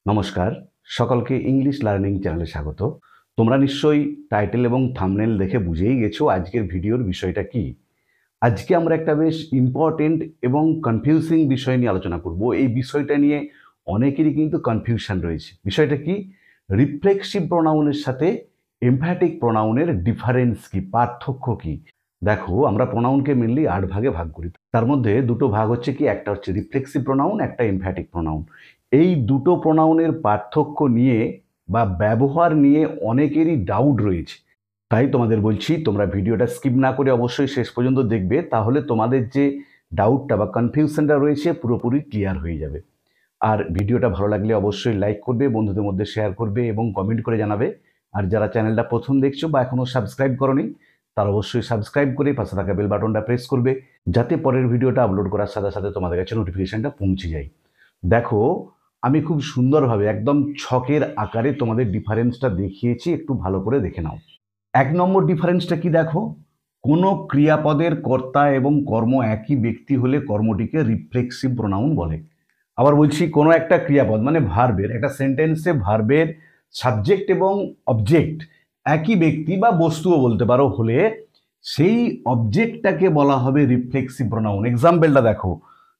নমস্কার, সকলকে English learning চ্যানেলে স্বাগত। তোমরা নিশ্চয়ই টাইটেল এবং থাম্বনেল দেখে বুঝেই গেছো আজকের ভিডিওর বিষয়টা কি। আজকে আমরা একটা বেশ ইম্পর্টেন্ট এবং কনফিউজিং বিষয় নিয়ে আলোচনা করব। এই বিষয়টা নিয়ে অনেকেরই কিন্তু কনফিউশন রয়েছে। বিষয়টা কি? রিফ্লেক্সিভ প্রোনাউনের সাথে এমফ্যাটিক প্রোনাউনের ডিফারেন্স কি, পার্থক্য কি? দেখো, আমরা প্রোনাউনকে মেনলি 8 ভাগে ভাগ করি। তার মধ্যে দুটো ভাগ হচ্ছে কি, একটা হচ্ছে রিফ্লেক্সিভ প্রোনাউন, একটা এমফ্যাটিক প্রোনাউন। এই দুটো প্রোনাউনের পার্থক্য নিয়ে বা ব্যবহার নিয়ে অনেকেরই ডাউট রয়েছে। তাই তোমাদের বলছি, তোমরা ভিডিওটা স্কিপ না করে অবশ্যই শেষ পর্যন্ত দেখবে, তাহলে তোমাদের যে ডাউটটা বা কনফিউশনটা রয়েছে পুরোপুরি ক্লিয়ার হয়ে যাবে। আর ভিডিওটা ভালো লাগলে অবশ্যই লাইক করবে, বন্ধুদের মধ্যে শেয়ার করবে এবং কমেন্ট করে জানাবে। আর যারা চ্যানেলটা প্রথম দেখছো বা এখনও সাবস্ক্রাইব করনি, তারা অবশ্যই সাবস্ক্রাইব করে পাশে থাকা বেল বাটনটা প্রেস করবে, যাতে পরের ভিডিওটা আপলোড করার সাথে সাথে তোমাদের কাছে নোটিফিকেশনটা পৌঁছে যায়। দেখো, আমি খুব সুন্দরভাবে একদম ছকের আকারে তোমাদের ডিফারেন্সটা দেখিয়েছি, একটু ভালো করে দেখে নাও। 1 নম্বর ডিফারেন্সটা কি দেখো, কোনো ক্রিয়াপদের কর্তা এবং কর্ম একই ব্যক্তি হলে কর্মটিকে রিফ্লেক্সিভ প্রোনাউন বলে। আবার বলছি, কোনো একটা ক্রিয়াপদ মানে ভার্বের, একটা সেন্টেন্সে ভার্বের সাবজেক্ট এবং অবজেক্ট একই ব্যক্তি বা বস্তুও বলতে পারো হলে সেই অবজেক্টটাকে বলা হবে রিফ্লেক্সিভ প্রোনাউন। এক্সাম্পলটা দেখো,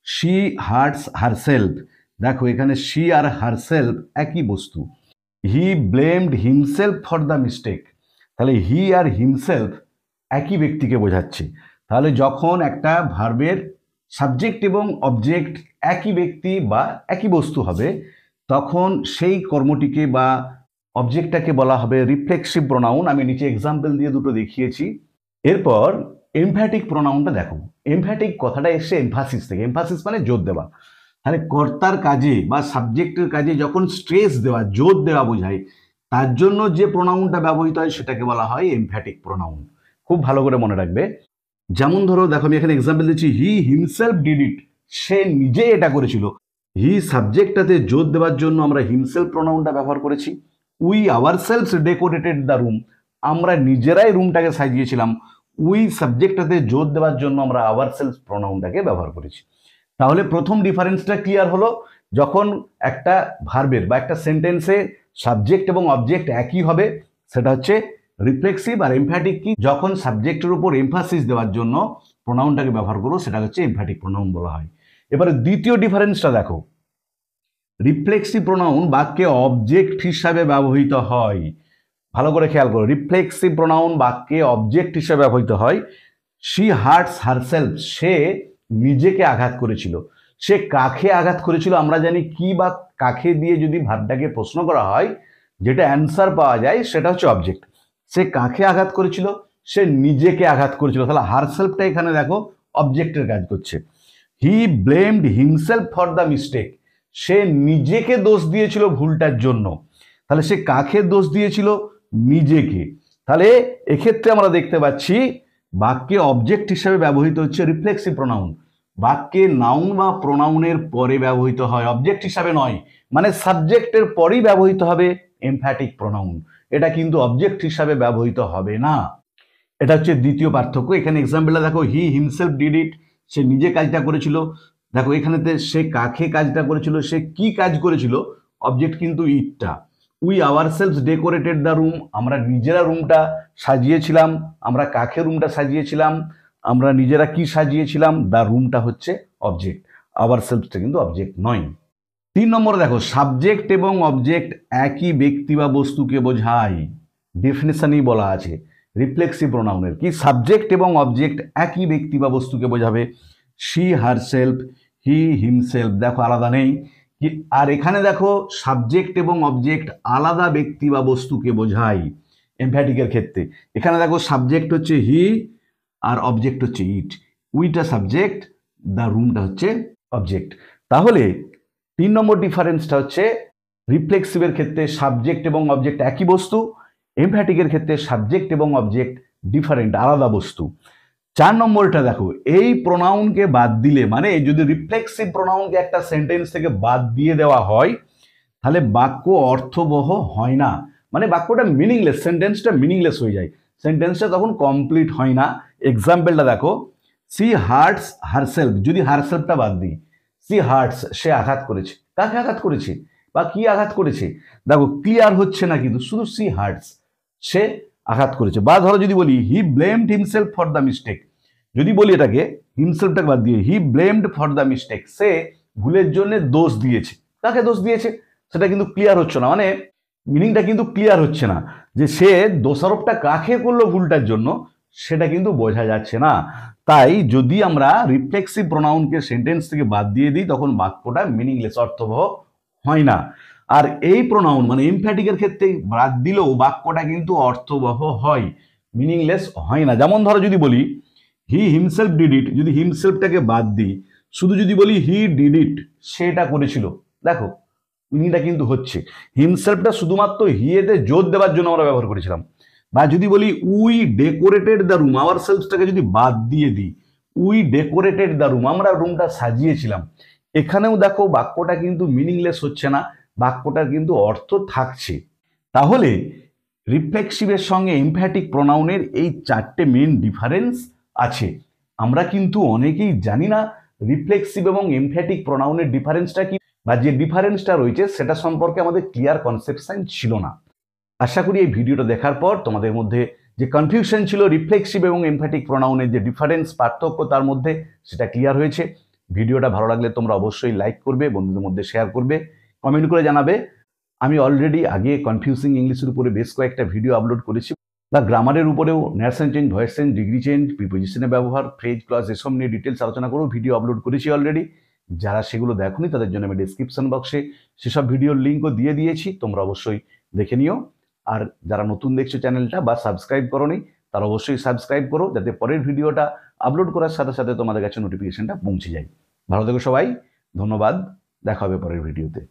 শি হার্টস হারসেলফ। দেখো, এখানে শি আর হারসেলফ একই বস্তু। He blamed himself for the mistake. তাহলে হি আর হিমসেলফ একই ব্যক্তিকে বোঝাচ্ছে। তাহলে যখন একটা ভার্বের সাবজেক্ট এবং অবজেক্ট একই ব্যক্তি বা একই বস্তু হবে, তখন সেই কর্মটিকে বা অবজেক্টটাকে বলা হবে রিফ্লেক্সিভ প্রোনাউন। আমি নিচে এক্সাম্পল দিয়ে দুটো দেখিয়েছি। এরপর এমফ্যাটিক প্রোনাউনটা দেখো। এমফ্যাটিক কথাটা এসছে এমফাসিস থেকে। এমফাসিস মানে জোর দেওয়া। তাহলে কর্তার কাজে বা সাবজেক্টের কাজে যখন স্ট্রেস দেওয়া, জোর দেওয়া বোঝায়, তার জন্য যে প্রোনাউনটা ব্যবহৃত হয় সেটাকে বলা হয় এমফ্যাটিক প্রোনাউন। খুব ভালো করে মনে রাখবে। যেমন ধরো, দেখো আমি এখানে এক্সাম্পল দিচ্ছি, হি হিমসেলফ ডিড ইট। সে নিজে এটা করেছিল। হি সাবজেক্টটাতে জোর দেওয়ার জন্য আমরা হিমসেলফ প্রোনাউনটা ব্যবহার করেছি। We ourselves decorated the room. আমরা নিজেরাই রুমটাকে সাজিয়েছিলাম। উই সাবজেক্টটাতে জোর দেওয়ার জন্য আমরা আওয়ারসেলফস প্রোনাউনটাকে ব্যবহার করেছি। তাহলে প্রথম ডিফারেন্সটা ক্লিয়ার হলো, যখন একটা ভার্বের বা একটা সেন্টেন্সে সাবজেক্ট এবং অবজেক্ট একই হবে সেটা হচ্ছে রিফ্লেক্সিভ। আর এমফ্যাটিক কি? যখন সাবজেক্টের উপর এমফাসিস দেওয়ার জন্য প্রোনাউনটাকে ব্যবহার করবো সেটা হচ্ছে এমফ্যাটিক প্রোনাউন বলা হয়। এবারে দ্বিতীয় ডিফারেন্সটা দেখো, রিফ্লেক্সিভ প্রোনাউন বাক্যে অবজেক্ট হিসাবে ব্যবহৃত হয়। ভালো করে খেয়াল করো, রিফ্লেক্সিভ প্রোনাউন বাক্যে অবজেক্ট হিসাবে ব্যবহৃত হয়। She hertz herself. সে নিজেকে আঘাত করেছিল। সে কাকে আঘাত করেছিল? আমরা জানি কি বা কাকে দিয়ে যদি ভাবটাকে প্রশ্ন করা হয়, যেটা অ্যান্সার পাওয়া যায় সেটা হচ্ছে অবজেক্ট। সে কাকে আঘাত করেছিল? সে নিজেকে আঘাত করেছিল। তাহলে হারসেলফটা এখানে দেখো অবজেক্টের কাজ করছে। He blamed himself for the mistake. সে নিজেকে দোষ দিয়েছিল ভুলটার জন্য। তাহলে সে কাকে দোষ দিয়েছিল? নিজেকে। তাহলে এক্ষেত্রে আমরা দেখতে পাচ্ছি বাক্যে অবজেক্ট হিসেবে ব্যবহৃত হচ্ছে রিফ্লেক্সিভ প্রোনাউন। বাক্যে নাউন বা প্রোনাউনের পরে ব্যবহৃত হয়, অবজেক্ট হিসাবে নয়। মানে সাবজেক্টের পরেই ব্যবহৃত হবে এমফ্যাটিক প্রোনাউন, এটা কিন্তু অবজেক্ট হিসাবে ব্যবহৃত হবে না। এটা হচ্ছে দ্বিতীয় পার্থক্য। এখানে এক্সাম্পলটা দেখো, হি হিমসেলফ ডিড ইট। সে নিজে কাজটা করেছিল। দেখো এখানেতে সে কাকে কাজটা করেছিল, সে কি কাজ করেছিল, অবজেক্ট কিন্তু ইটটা। We ourselves decorated the room. আমরা নিজেরা রুমটা সাজিয়েছিলাম। আমরা কাকে রুমটা সাজিয়েছিলাম? আমরা নিজেরা কি সাজিয়েছিলাম? দ্য রুমটা হচ্ছে অবজেক্ট, আওয়ারসেলফসটা কিন্তু অবজেক্ট নয়। 3 নম্বরে দেখো, সাবজেক্ট এবং অবজেক্ট একই ব্যক্তি বা বস্তুকে বোঝায়। ডেফিনেশনই বলা আছে রিফ্লেক্সিভ প্রোনাউনের কি, সাবজেক্ট এবং অবজেক্ট একই ব্যক্তি বা বস্তুকে বোঝাবে। শি হারসেলফ, হি হিমসেলফ, দেখো আলাদা নেই। আর এখানে দেখো সাবজেক্ট এবং অবজেক্ট আলাদা ব্যক্তি বা বস্তুকে বোঝায় এমফ্যাটিকের ক্ষেত্রে। এখানে দেখো সাবজেক্ট হচ্ছে হি আর অবজেক্ট হচ্ছে ইট। উইটা সাবজেক্ট, দ্য রুমটা হচ্ছে অবজেক্ট। তাহলে 3 নম্বর ডিফারেন্সটা হচ্ছে রিফ্লেক্সিভের ক্ষেত্রে সাবজেক্ট এবং অবজেক্ট একই বস্তু, এমফ্যাটিকের ক্ষেত্রে সাবজেক্ট এবং অবজেক্ট ডিফারেন্ট, আলাদা বস্তু। 4 নম্বরটা দেখো, এই প্রোনাউনকে বাদ দিলে, মানে যদি রিফ্লেক্সিভ প্রোনাউনকে একটা সেন্টেন্স থেকে বাদ দিয়ে দেওয়া হয়, তাহলে বাক্য অর্থবহ হয় না। মানে বাক্যটা মিনিংলেস, সেন্টেন্সটা মিনিংলেস হয়ে যায়, সেন্টেন্সটা তখন কমপ্লিট হয় না। এক্সাম্পলটা দেখো, সি হার্টস হারসেলফ। যদি হারসেলফটা বাদ দিই, সি হার্টস, সে আঘাত করেছে। কাকে আঘাত করেছে? বা কি আঘাত করেছে, দেখো ক্লিয়ার হচ্ছে না, কিন্তু শুধু সি হার্টস, সে আঘাত করেছে। বা ধরো যদি বলি he blamed himself for the mistake, যদি বলি এটাকে হিমসেলফটাকে বাদ দিয়ে he blamed for the mistake, সে ভুলের জন্য দোষ দিয়েছে। কাকে দোষ দিয়েছে সেটা কিন্তু ক্লিয়ার হচ্ছে না, মানে মিনিংটা কিন্তু ক্লিয়ার হচ্ছে না, যে সে দোষারোপটা কাকে করলো ভুলটার জন্য সেটা কিন্তু বোঝা যাচ্ছে না। তাই যদি আমরা রিফ্লেক্সিভ প্রোনাউনকে সেন্টেন্স থেকে বাদ দিয়ে দিই তখন বাক্যটা মিনিংলেস, অর্থবহ হয় না। আর এই প্রোনাউন মানে এমফ্যাটিকের ক্ষেত্রে বাদ দিলেও বাক্যটা কিন্তু অর্থবহ হয়, মিনিংলেস হয় না। যেমন ধরো যদি বলি হি হিমসেলফ ডিড ইট, যদি হিমসেলফটাকে বাদ দিই, শুধু যদি বলি হি ডিড ইট, সেটা করেছিল, দেখো মিনিংটা কিন্তু হচ্ছে। হিমসেলফটা শুধুমাত্র হিয়েতে জোর দেওয়ার জন্য আমরা ব্যবহার করেছিলাম। বা যদি বলি we decorated the room, our সেলফসটাকে যদি বাদ দিয়ে দিই, উই ডেকোরেটেড দ্য রুম, আমরা রুমটা সাজিয়েছিলাম, এখানেও দেখো বাক্যটা কিন্তু মিনিংলেস হচ্ছে না, বাক্যটার কিন্তু অর্থ থাকছে। তাহলে রিফ্লেক্সিভের সঙ্গে এমফ্যাটিক প্রোনাউনের এই চারটে মেন ডিফারেন্স আছে। আমরা কিন্তু অনেকেই জানি না রিফ্লেক্সিভ এবং এমফ্যাটিক প্রোনাউনের ডিফারেন্সটা কি, বা যে ডিফারেন্সটা রয়েছে সেটা সম্পর্কে আমাদের ক্লিয়ার কনসেপশন ছিল না। আশা করি এই ভিডিওটা দেখার পর তোমাদের মধ্যে যে কনফিউশন ছিল রিফ্লেক্সিভ এবং এমফ্যাটিক প্রোনাউনের যে ডিফারেন্স, পার্থক্য তার মধ্যে, সেটা ক্লিয়ার হয়েছে। ভিডিওটা ভালো লাগলে তোমরা অবশ্যই লাইক করবে, বন্ধুদের মধ্যে শেয়ার করবে, কমেন্ট করে জানাবে। আমি অলরেডি আগে কনফিউজিং ইংলিশের উপরে বেশ কয়েকটা ভিডিও আপলোড করেছি, বা গ্রামারের উপরেও narration change, voice change, degree change, প্রিপোজিশনের ব্যবহার, ফ্রেজ, ক্লজ, এসব নিয়ে ডিটেলস আলোচনা করেও ভিডিও আপলোড করেছি অলরেডি। যারা সেগুলো দেখোনি তাদের জন্য আমি ডিসক্রিপশন বক্সে সেসব ভিডিওর লিঙ্কও দিয়ে দিয়েছি, তোমরা অবশ্যই দেখে নিও। আর যারা নতুন দেখছো চ্যানেলটা বা সাবস্ক্রাইব করোনি, তারা অবশ্যই সাবস্ক্রাইব করো, যাতে পরের ভিডিওটা আপলোড করার সাথে সাথে তোমাদের কাছে নোটিফিকেশনটা পৌঁছে যায়। ভালো থেকো সবাই, ধন্যবাদ, দেখা হবে পরের ভিডিওতে।